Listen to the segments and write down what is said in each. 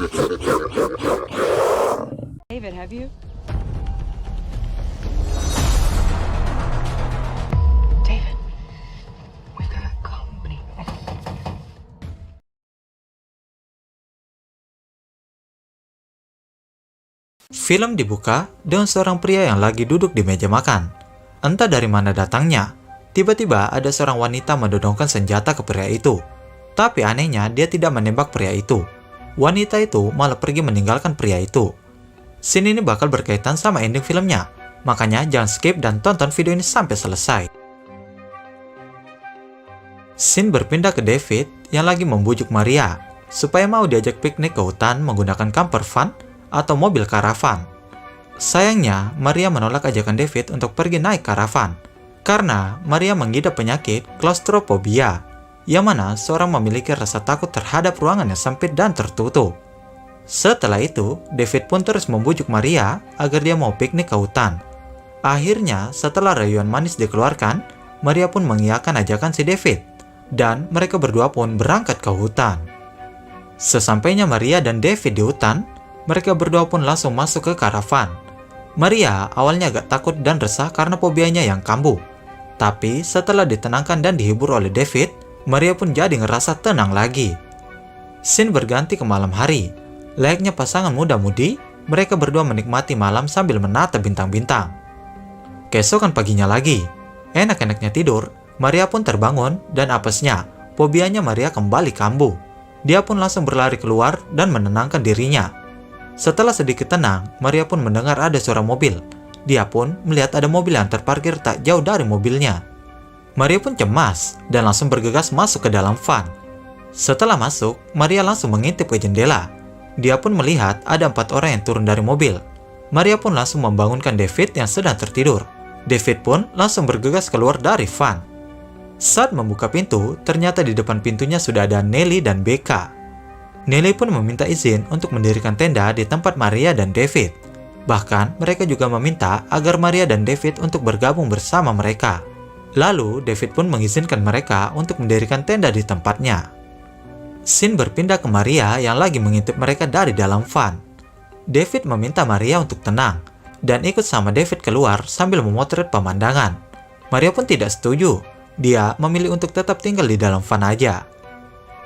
David, have you? David, we've got a company. Film dibuka dengan seorang pria yang lagi duduk di meja makan. Entah dari mana datangnya, tiba-tiba ada seorang wanita mendodongkan senjata ke pria itu. Tapi anehnya dia tidak menembak pria itu. Wanita itu malah pergi meninggalkan pria itu. Scene ini bakal berkaitan sama ending filmnya, makanya jangan skip dan tonton video ini sampai selesai. Scene berpindah ke David yang lagi membujuk Maria supaya mau diajak piknik ke hutan menggunakan camper van atau mobil karavan. Sayangnya, Maria menolak ajakan David untuk pergi naik karavan karena Maria mengidap penyakit klaustrofobia, yang mana seorang memiliki rasa takut terhadap ruangan yang sempit dan tertutup. Setelah itu, David pun terus membujuk Maria agar dia mau piknik ke hutan. Akhirnya, setelah rayuan manis dikeluarkan, Maria pun mengiyakan ajakan si David, dan mereka berdua pun berangkat ke hutan. Sesampainya Maria dan David di hutan, mereka berdua pun langsung masuk ke karavan. Maria awalnya agak takut dan resah karena fobianya yang kambuh. Tapi setelah ditenangkan dan dihibur oleh David, Maria pun jadi ngerasa tenang lagi. Scene berganti ke malam hari. Layaknya pasangan muda-mudi, mereka berdua menikmati malam sambil menatap bintang-bintang. Keesokan paginya lagi, enak-enaknya tidur, Maria pun terbangun dan apesnya, fobianya Maria kembali kambuh. Dia pun langsung berlari keluar dan menenangkan dirinya. Setelah sedikit tenang, Maria pun mendengar ada suara mobil. Dia pun melihat ada mobil yang terparkir tak jauh dari mobilnya. Maria pun cemas dan langsung bergegas masuk ke dalam van. Setelah masuk, Maria langsung mengintip ke jendela. Dia pun melihat ada 4 orang yang turun dari mobil. Maria pun langsung membangunkan David yang sedang tertidur. David pun langsung bergegas keluar dari van. Saat membuka pintu, ternyata di depan pintunya sudah ada Nelly dan Becca. Nelly pun meminta izin untuk mendirikan tenda di tempat Maria dan David. Bahkan mereka juga meminta agar Maria dan David untuk bergabung bersama mereka. Lalu David pun mengizinkan mereka untuk mendirikan tenda di tempatnya. Scene berpindah ke Maria yang lagi mengintip mereka dari dalam van. David meminta Maria untuk tenang dan ikut sama David keluar sambil memotret pemandangan. Maria pun tidak setuju. Dia memilih untuk tetap tinggal di dalam van aja.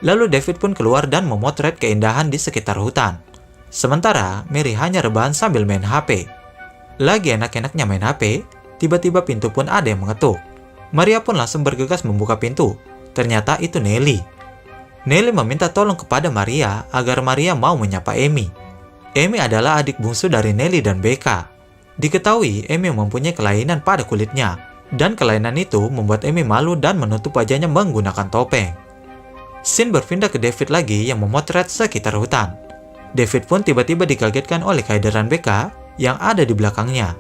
Lalu David pun keluar dan memotret keindahan di sekitar hutan. Sementara Mary hanya rebahan sambil main HP. Lagi enak-enaknya main HP, tiba-tiba pintu pun ada yang mengetuk. Maria pun langsung bergegas membuka pintu. Ternyata itu Nelly. Nelly meminta tolong kepada Maria agar Maria mau menyapa Amy. Amy adalah adik bungsu dari Nelly dan Becca. Diketahui Amy mempunyai kelainan pada kulitnya, dan kelainan itu membuat Amy malu dan menutup wajahnya menggunakan topeng. Scene berpindah ke David lagi yang memotret sekitar hutan. David pun tiba-tiba dikagetkan oleh kehadiran Becca yang ada di belakangnya.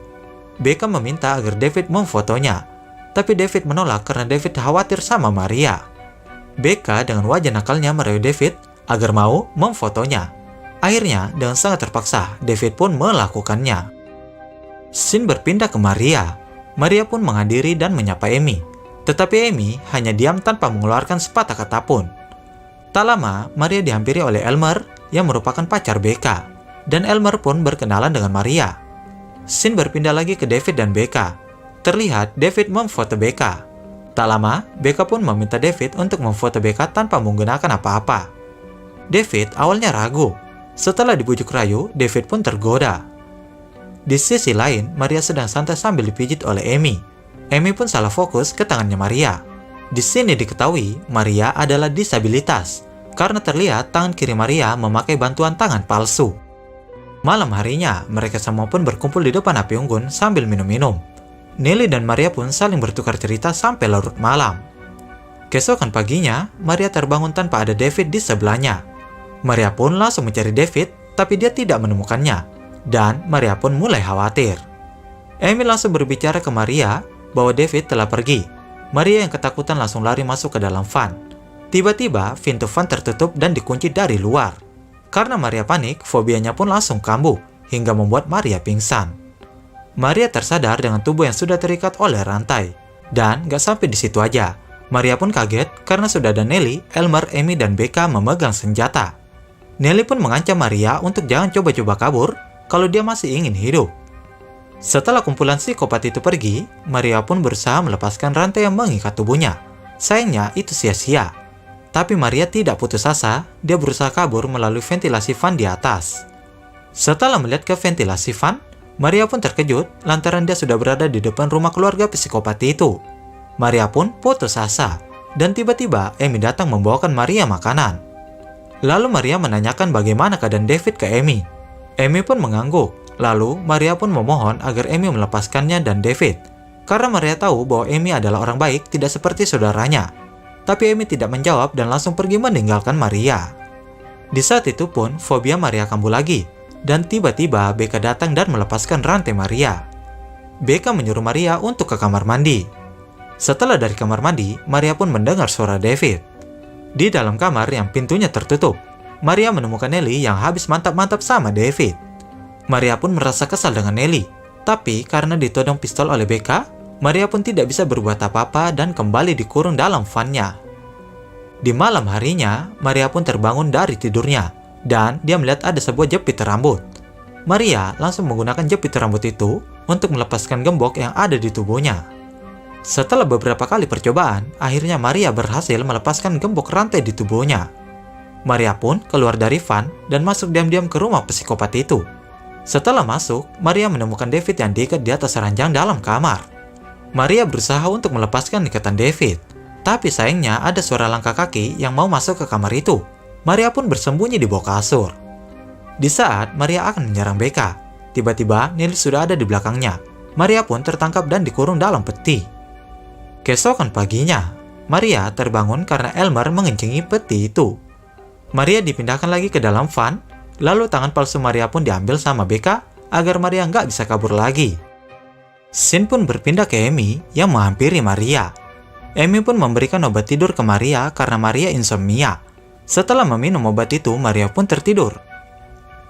Becca meminta agar David memfotonya, tapi David menolak karena David khawatir sama Maria. Becca dengan wajah nakalnya merayu David agar mau memfotonya. Akhirnya, dengan sangat terpaksa, David pun melakukannya. Scene berpindah ke Maria. Maria pun menghadiri dan menyapa Amy. Tetapi Amy hanya diam tanpa mengeluarkan sepatah kata pun. Tak lama, Maria dihampiri oleh Elmer yang merupakan pacar Becca. Dan Elmer pun berkenalan dengan Maria. Scene berpindah lagi ke David dan Becca. Terlihat David memfoto Becca. Tak lama, Becca pun meminta David untuk memfoto Becca tanpa menggunakan apa-apa. David awalnya ragu. Setelah dibujuk rayu, David pun tergoda. Di sisi lain, Maria sedang santai sambil dipijit oleh Amy. Amy pun salah fokus ke tangannya Maria. Di sini diketahui Maria adalah disabilitas karena terlihat tangan kiri Maria memakai bantuan tangan palsu. Malam harinya, mereka semua pun berkumpul di depan api unggun sambil minum-minum. Nelly dan Maria pun saling bertukar cerita sampai larut malam. Keesokan paginya, Maria terbangun tanpa ada David di sebelahnya. Maria pun langsung mencari David, tapi dia tidak menemukannya. Dan Maria pun mulai khawatir. Amy langsung berbicara ke Maria bahwa David telah pergi. Maria yang ketakutan langsung lari masuk ke dalam van. Tiba-tiba, pintu van tertutup dan dikunci dari luar. Karena Maria panik, fobianya pun langsung kambuh, hingga membuat Maria pingsan. Maria tersadar dengan tubuh yang sudah terikat oleh rantai. Dan gak sampai di situ aja. Maria pun kaget karena sudah ada Nelly, Elmer, Amy, dan Becca memegang senjata. Nelly pun mengancam Maria untuk jangan coba-coba kabur kalau dia masih ingin hidup. Setelah kumpulan psikopat itu pergi, Maria pun berusaha melepaskan rantai yang mengikat tubuhnya. Sayangnya itu sia-sia. Tapi Maria tidak putus asa, dia berusaha kabur melalui ventilasi van di atas. Setelah melihat ke ventilasi van, Maria pun terkejut lantaran dia sudah berada di depan rumah keluarga psikopat itu. Maria pun putus asa, dan tiba-tiba Amy datang membawakan Maria makanan. Lalu Maria menanyakan bagaimana keadaan David ke Amy. Amy pun mengangguk. Lalu Maria pun memohon agar Amy melepaskannya dan David. Karena Maria tahu bahwa Amy adalah orang baik, tidak seperti saudaranya. Tapi Amy tidak menjawab dan langsung pergi meninggalkan Maria. Di saat itu pun fobia Maria kambuh lagi. Dan tiba-tiba Becca datang dan melepaskan rantai Maria. Becca menyuruh Maria untuk ke kamar mandi. Setelah dari kamar mandi, Maria pun mendengar suara David. Di dalam kamar yang pintunya tertutup, Maria menemukan Nelly yang habis mantap-mantap sama David. Maria pun merasa kesal dengan Nelly, tapi karena ditodong pistol oleh Becca, Maria pun tidak bisa berbuat apa-apa dan kembali dikurung dalam van-nya. Di malam harinya, Maria pun terbangun dari tidurnya, dan dia melihat ada sebuah jepit rambut. Maria langsung menggunakan jepit rambut itu untuk melepaskan gembok yang ada di tubuhnya. Setelah beberapa kali percobaan, akhirnya Maria berhasil melepaskan gembok rantai di tubuhnya. Maria pun keluar dari van dan masuk diam-diam ke rumah psikopat itu. Setelah masuk, Maria menemukan David yang diikat di atas ranjang dalam kamar. Maria berusaha untuk melepaskan ikatan David, tapi sayangnya ada suara langkah kaki yang mau masuk ke kamar itu. Maria pun bersembunyi di bawah kasur. Di saat Maria akan menyerang Becca, tiba-tiba Nelly sudah ada di belakangnya. Maria pun tertangkap dan dikurung dalam peti. Keesokan paginya, Maria terbangun karena Elmer mengencengi peti itu. Maria dipindahkan lagi ke dalam van, lalu tangan palsu Maria pun diambil sama Becca agar Maria nggak bisa kabur lagi. Scene pun berpindah ke Amy yang menghampiri Maria. Amy pun memberikan obat tidur ke Maria karena Maria insomnia. Setelah meminum obat itu, Maria pun tertidur.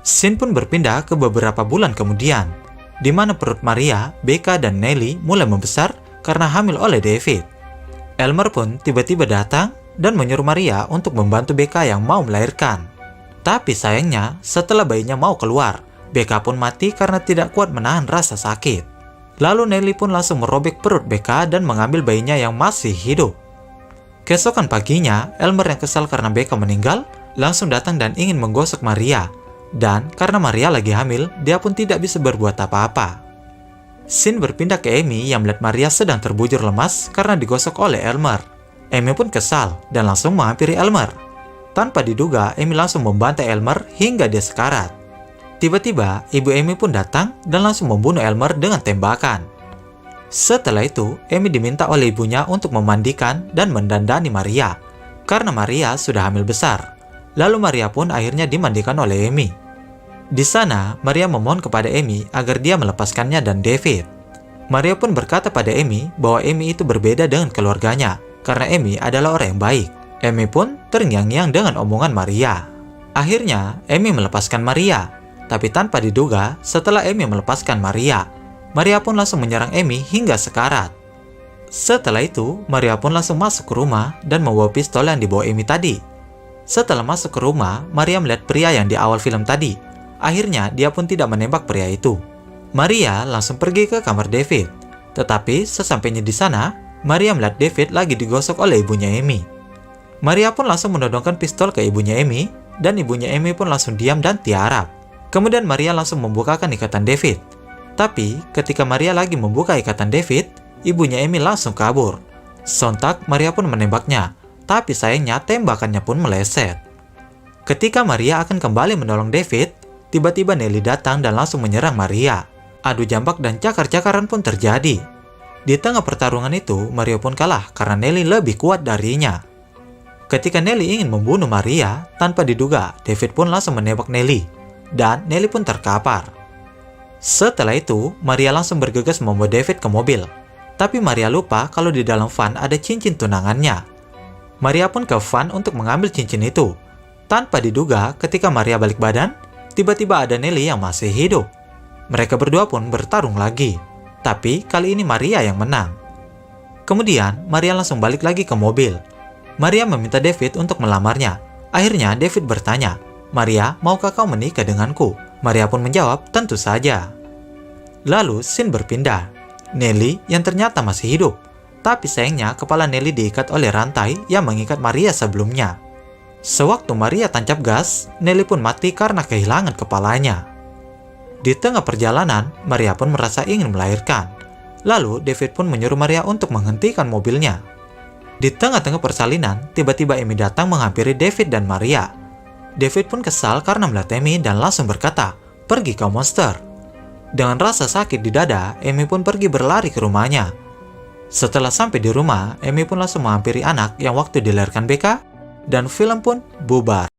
Scene pun berpindah ke beberapa bulan kemudian, di mana perut Maria, Becca, dan Nelly mulai membesar karena hamil oleh David. Elmer pun tiba-tiba datang dan menyuruh Maria untuk membantu Becca yang mau melahirkan. Tapi sayangnya, setelah bayinya mau keluar, Becca pun mati karena tidak kuat menahan rasa sakit. Lalu Nelly pun langsung merobek perut Becca dan mengambil bayinya yang masih hidup. Keesokan paginya, Elmer yang kesal karena Becca meninggal, langsung datang dan ingin menggosok Maria. Dan karena Maria lagi hamil, dia pun tidak bisa berbuat apa-apa. Scene berpindah ke Amy yang melihat Maria sedang terbujur lemas karena digosok oleh Elmer. Amy pun kesal dan langsung menghampiri Elmer. Tanpa diduga, Amy langsung membantai Elmer hingga dia sekarat. Tiba-tiba, ibu Amy pun datang dan langsung membunuh Elmer dengan tembakan. Setelah itu, Amy diminta oleh ibunya untuk memandikan dan mendandani Maria, karena Maria sudah hamil besar. Lalu Maria pun akhirnya dimandikan oleh Amy. Di sana, Maria memohon kepada Amy agar dia melepaskannya dan David. Maria pun berkata pada Amy bahwa Amy itu berbeda dengan keluarganya, karena Amy adalah orang yang baik. Amy pun terngiang-ngiang dengan omongan Maria. Akhirnya, Amy melepaskan Maria. Tapi tanpa diduga, setelah Amy melepaskan Maria, Maria pun langsung menyerang Amy hingga sekarat. Setelah itu, Maria pun langsung masuk ke rumah dan membawa pistol yang dibawa Amy tadi. Setelah masuk ke rumah, Maria melihat pria yang di awal film tadi. Akhirnya, dia pun tidak menembak pria itu. Maria langsung pergi ke kamar David. Tetapi, sesampainya di sana, Maria melihat David lagi digosok oleh ibunya Amy. Maria pun langsung menodongkan pistol ke ibunya Amy, dan ibunya Amy pun langsung diam dan tiarap. Kemudian Maria langsung membukakan ikatan David. Tapi, ketika Maria lagi membuka ikatan David, ibunya Amy langsung kabur. Sontak, Maria pun menembaknya. Tapi sayangnya tembakannya pun meleset. Ketika Maria akan kembali menolong David, tiba-tiba Nelly datang dan langsung menyerang Maria. Adu jambak dan cakar-cakaran pun terjadi. Di tengah pertarungan itu, Maria pun kalah karena Nelly lebih kuat darinya. Ketika Nelly ingin membunuh Maria, tanpa diduga, David pun langsung menembak Nelly. Dan Nelly pun terkapar. Setelah itu, Maria langsung bergegas membawa David ke mobil. Tapi Maria lupa kalau di dalam van ada cincin tunangannya. Maria pun ke van untuk mengambil cincin itu. Tanpa diduga, ketika Maria balik badan, tiba-tiba ada Nelly yang masih hidup. Mereka berdua pun bertarung lagi. Tapi kali ini Maria yang menang. Kemudian, Maria langsung balik lagi ke mobil. Maria meminta David untuk melamarnya. Akhirnya David bertanya, Maria, maukah kau menikah denganku? Maria pun menjawab, tentu saja. Lalu scene berpindah. Nelly yang ternyata masih hidup. Tapi sayangnya kepala Nelly diikat oleh rantai yang mengikat Maria sebelumnya. Sewaktu Maria tancap gas, Nelly pun mati karena kehilangan kepalanya. Di tengah perjalanan, Maria pun merasa ingin melahirkan. Lalu David pun menyuruh Maria untuk menghentikan mobilnya. Di tengah-tengah persalinan, tiba-tiba Amy datang menghampiri David dan Maria. David pun kesal karena melihat Amy dan langsung berkata, "Pergi kau monster." Dengan rasa sakit di dada, Amy pun pergi berlari ke rumahnya. Setelah sampai di rumah, Amy pun langsung menghampiri anak yang waktu dilahirkan BK, dan film pun bubar.